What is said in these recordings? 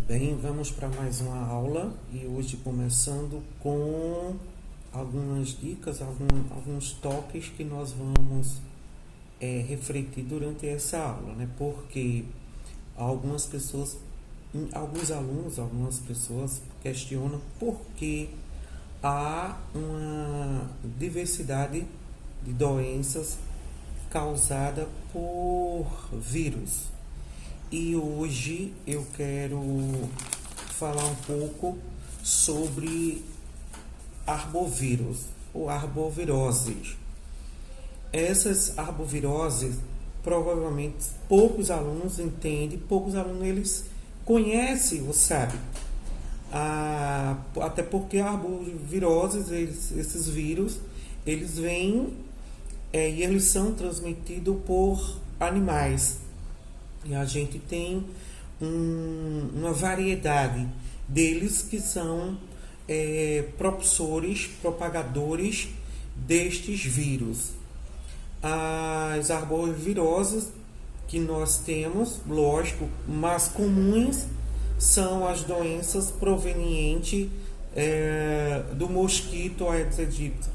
Bem, vamos para mais uma aula e hoje começando com algumas dicas, alguns toques que nós vamos refletir durante essa aula, né? Porque algumas pessoas, alguns alunos, algumas pessoas questionam por que há uma diversidade de doenças causada por vírus. E hoje eu quero falar um pouco sobre arbovírus ou arboviroses. Essas arboviroses, provavelmente poucos alunos entendem, poucos alunos eles conhecem ou sabem. Até porque arboviroses, esses vírus, eles vêm e eles são transmitidos por animais. E a gente tem uma variedade deles que são propulsores, propagadores destes vírus. As arboviroses que nós temos, lógico, mais comuns são as doenças provenientes do mosquito Aedes aegypti,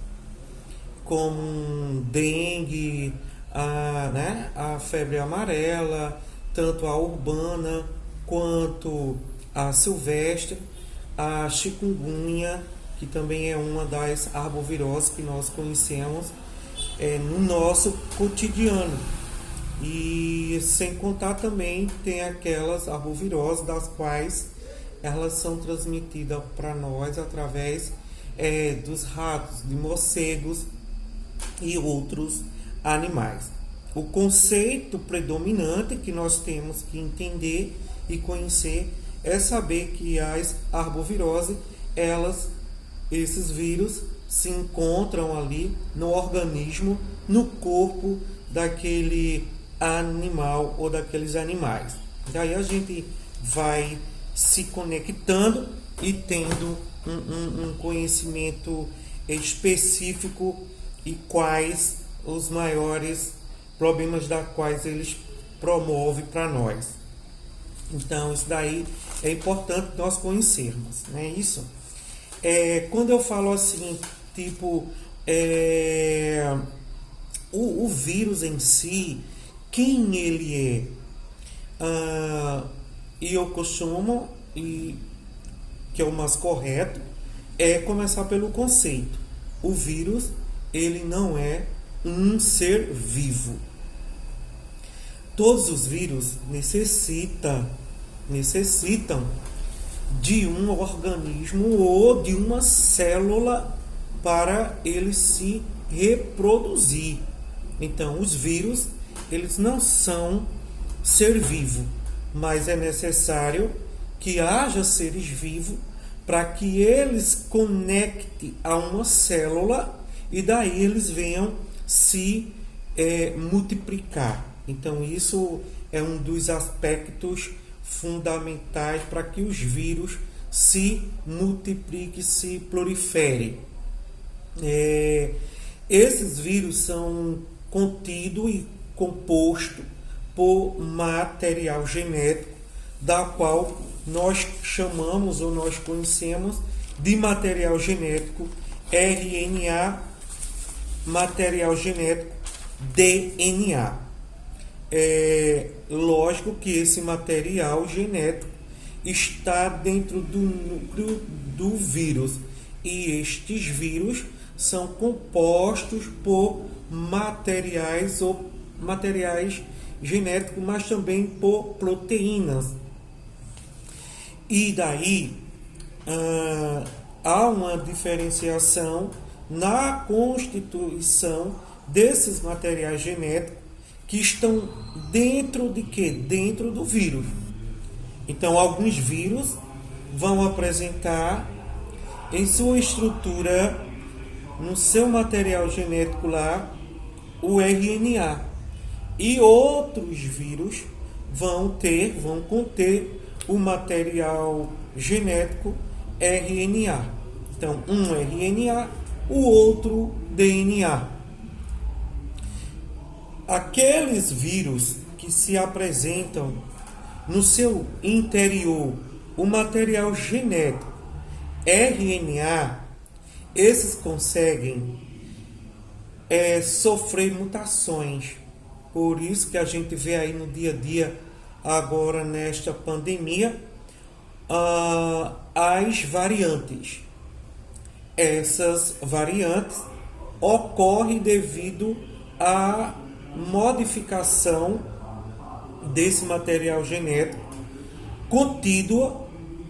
como dengue, a febre amarela, tanto a urbana quanto a silvestre, a chikungunya, que também é uma das arboviroses que nós conhecemos no nosso cotidiano. E sem contar também tem aquelas arboviroses das quais elas são transmitidas para nós através dos ratos, de morcegos e outros animais. O conceito predominante que nós temos que entender e conhecer é saber que as arboviroses, esses vírus se encontram ali no organismo, no corpo daquele animal ou daqueles animais. Daí a gente vai se conectando e tendo um conhecimento específico e quais os maiores problemas da quais eles promovem para nós. Então, isso daí é importante nós conhecermos, né? Isso. Quando eu falo assim, tipo, o vírus em si, quem ele é? E eu costumo, que é o mais correto, é começar pelo conceito. O vírus, ele não é um ser vivo. Todos os vírus necessitam de um organismo ou de uma célula para ele se reproduzir. Então, os vírus, eles não são ser vivo, mas é necessário que haja seres vivos para que eles conectem a uma célula e daí eles venham se multiplicar. Então, isso é um dos aspectos fundamentais para que os vírus se multipliquem, se proliferem. Esses vírus são contidos e compostos por material genético, da qual nós chamamos ou nós conhecemos de material genético RNA, material genético DNA. Lógico que esse material genético está dentro do núcleo do vírus e estes vírus são compostos por materiais genéticos, mas também por proteínas. E daí há uma diferenciação na constituição desses materiais genéticos que estão dentro de quê? Dentro do vírus. Então, alguns vírus vão apresentar em sua estrutura, no seu material genético lá, o RNA. E outros vírus vão conter o material genético RNA. Então, um RNA, o outro DNA. Aqueles vírus que se apresentam no seu interior o material genético RNA, esses conseguem sofrer mutações. Por isso que a gente vê aí no dia a dia, agora nesta pandemia, as variantes. Essas variantes ocorrem devido à modificação desse material genético contido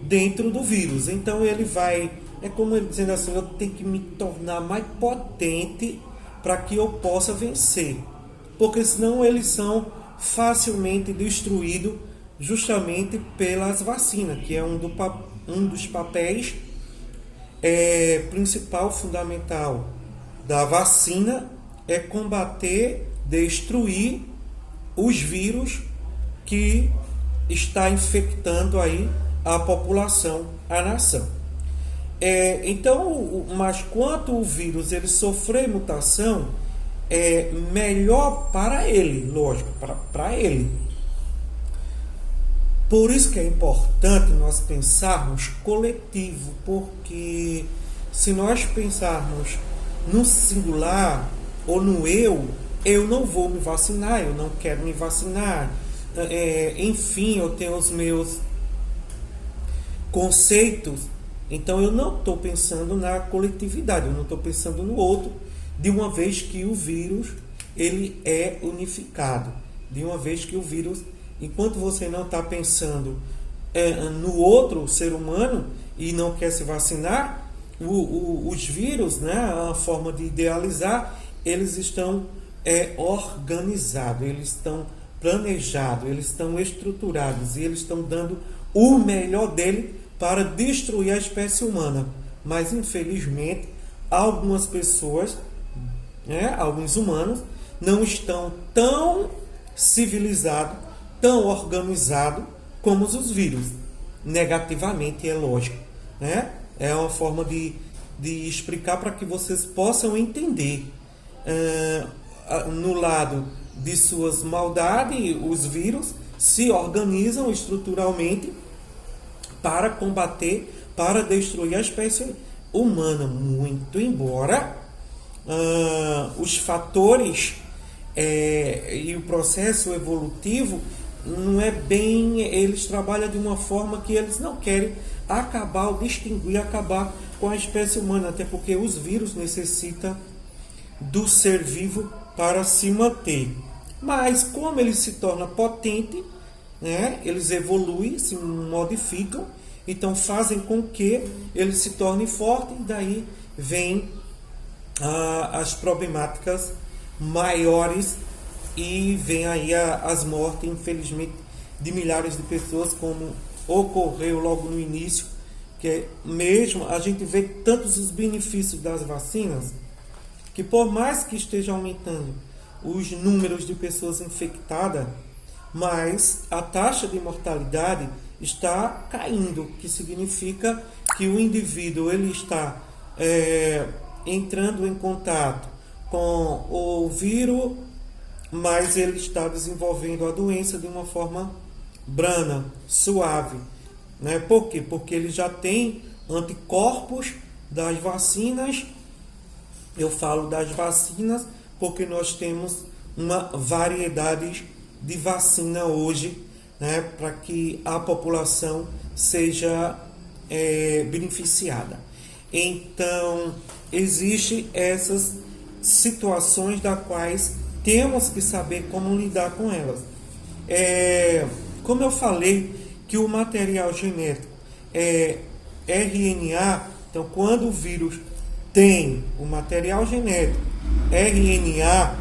dentro do vírus. Então ele vai, é como ele dizendo assim, eu tenho que me tornar mais potente para que eu possa vencer, porque senão eles são facilmente destruídos justamente pelas vacinas, que é um dos papéis principal, fundamental da vacina, é combater, destruir os vírus que está infectando aí a população, a nação. Então, mas quanto o vírus ele sofrer mutação, é melhor para ele, lógico, para ele. Por isso que é importante nós pensarmos coletivo, porque se nós pensarmos no singular ou no eu não vou me vacinar, eu não quero me vacinar, enfim, eu tenho os meus conceitos, então eu não estou pensando na coletividade, eu não estou pensando no outro, de uma vez que o vírus ele é unificado, de uma vez que o vírus, enquanto você não está pensando no outro ser humano e não quer se vacinar, os vírus, né, a forma de idealizar, eles estão organizados, eles estão planejados, eles estão estruturados e eles estão dando o melhor dele para destruir a espécie humana. Mas infelizmente algumas pessoas, alguns humanos, não estão tão civilizados, tão organizados como os vírus. Negativamente, é lógico. É uma forma de explicar para que vocês possam entender. No lado de suas maldades, os vírus se organizam estruturalmente para combater, para destruir a espécie humana. Muito embora os fatores e o processo evolutivo não é bem, eles trabalham de uma forma que eles não querem acabar ou distinguir, acabar com a espécie humana, até porque os vírus necessitam do ser vivo para se manter. Mas como ele se torna potente, eles evoluem, se modificam, então fazem com que ele se torne forte, e daí vem as problemáticas maiores e vem aí as mortes, infelizmente, de milhares de pessoas, como ocorreu logo no início, que mesmo a gente vê tantos os benefícios das vacinas, que por mais que esteja aumentando os números de pessoas infectadas, mas a taxa de mortalidade está caindo, que significa que o indivíduo ele está entrando em contato com o vírus, mas ele está desenvolvendo a doença de uma forma branda, suave. Por quê? Porque ele já tem anticorpos das vacinas. Eu falo das vacinas porque nós temos uma variedade de vacina hoje, para que a população seja beneficiada. Então, existem essas situações das quais temos que saber como lidar com elas. Como eu falei que o material genético é RNA, então quando o vírus tem o material genético RNA,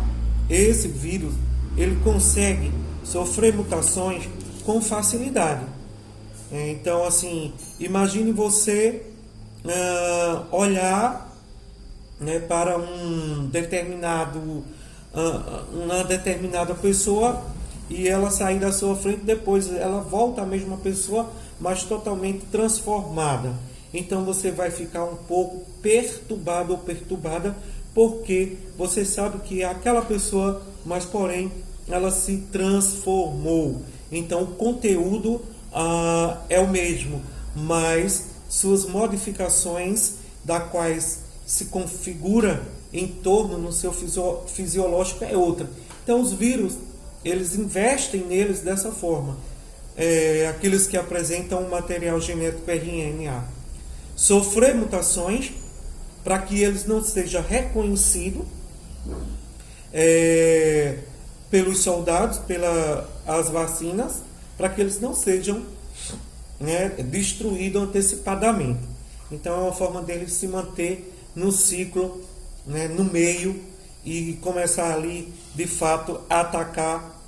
esse vírus ele consegue sofrer mutações com facilidade. Então, assim, imagine você olhar para uma determinada pessoa e ela sair da sua frente, depois ela volta a mesma pessoa, mas totalmente transformada. Então você vai ficar um pouco perturbado ou perturbada, porque você sabe que é aquela pessoa, mas porém ela se transformou. Então o conteúdo é o mesmo, mas suas modificações, da quais se configura em torno no seu fisiológico, é outra. Então os vírus, eles investem neles dessa forma. Aqueles que apresentam um material genético RNA sofrer mutações para que eles não sejam reconhecidos pelos soldados, pelas vacinas, para que eles não sejam destruídos antecipadamente. Então é uma forma deles se manter no ciclo, no meio, e começar ali, de fato, a atacar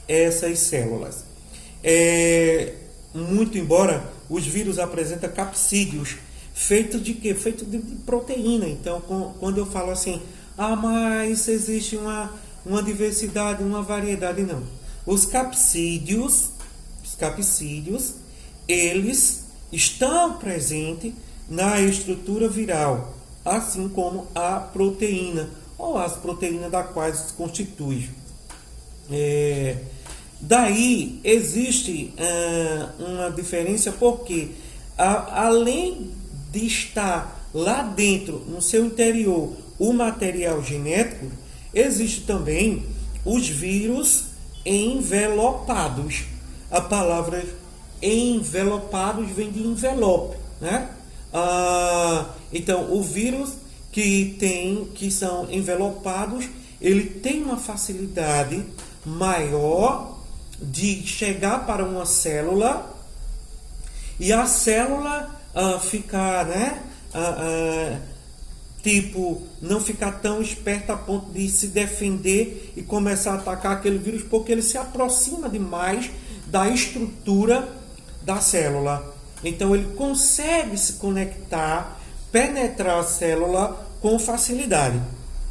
essas células. Muito embora os vírus apresentem capsídeos, feito de quê? Feito de proteína. Então, quando eu falo assim, mas existe uma diversidade, uma variedade, não. Os capsídeos, eles estão presentes na estrutura viral, assim como a proteína, ou as proteínas da quais se constitui. Daí existe uma diferença, porque além de estar lá dentro, no seu interior, o material genético, existe também os vírus envelopados. A palavra envelopados vem de envelope, né? Então, o vírus que são envelopados, ele tem uma facilidade maior de chegar para uma célula e a célula ficar, não ficar tão esperta a ponto de se defender e começar a atacar aquele vírus, porque ele se aproxima demais da estrutura da célula. Então ele consegue se conectar, penetrar a célula com facilidade.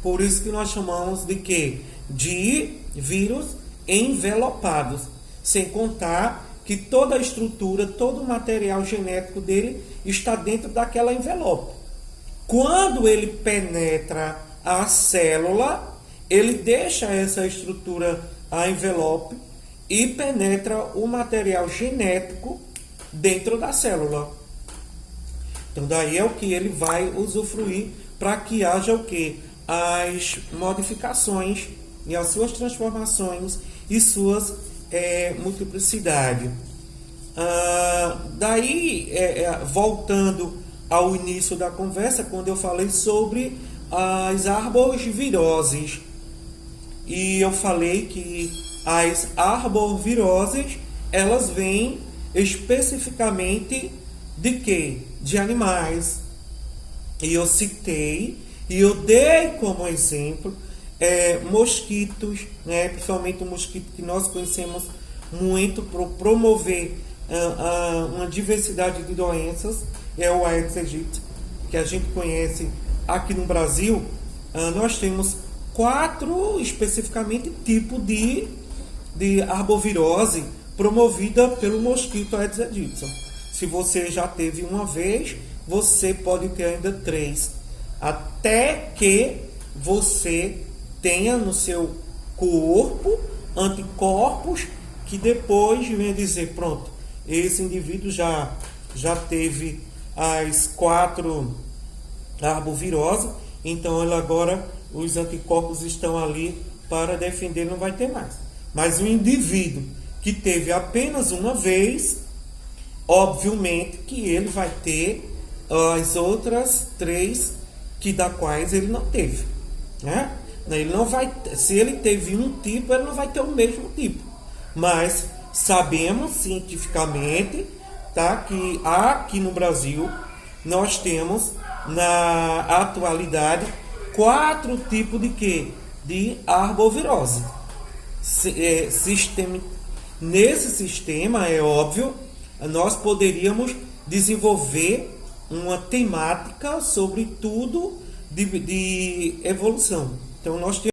Por isso que nós chamamos de quê? De vírus envelopados. Sem contar que toda a estrutura, todo o material genético dele está dentro daquela envelope. Quando ele penetra a célula, ele deixa essa estrutura, a envelope, e penetra o material genético dentro da célula. Então daí é o que ele vai usufruir para que haja o quê? As modificações e as suas transformações e suas multiplicidade. Daí, voltando ao início da conversa, quando eu falei sobre as arboviroses, e eu falei que as arboviroses, elas vêm especificamente de quê? De animais. E eu citei, e eu dei como exemplo mosquitos, principalmente o mosquito que nós conhecemos muito para promover uma diversidade de doenças, é o Aedes aegypti, que a gente conhece aqui no Brasil. Nós temos 4 especificamente tipos de arbovirose promovida pelo mosquito Aedes aegypti. Se você já teve uma vez, você pode ter ainda 3, até que você tenha no seu corpo anticorpos que depois venha dizer, pronto, esse indivíduo já teve as 4 arboviroses, então ele agora, os anticorpos estão ali para defender, não vai ter mais. Mas o indivíduo que teve apenas uma vez, obviamente que ele vai ter as outras 3 da quais ele não teve, Ele não vai, se ele teve um tipo, ele não vai ter o mesmo tipo. Mas sabemos cientificamente, que aqui no Brasil nós temos na atualidade 4 tipos de quê? De arbovirose. Nesse sistema, é óbvio, nós poderíamos desenvolver uma temática sobre tudo de evolução. Então nós temos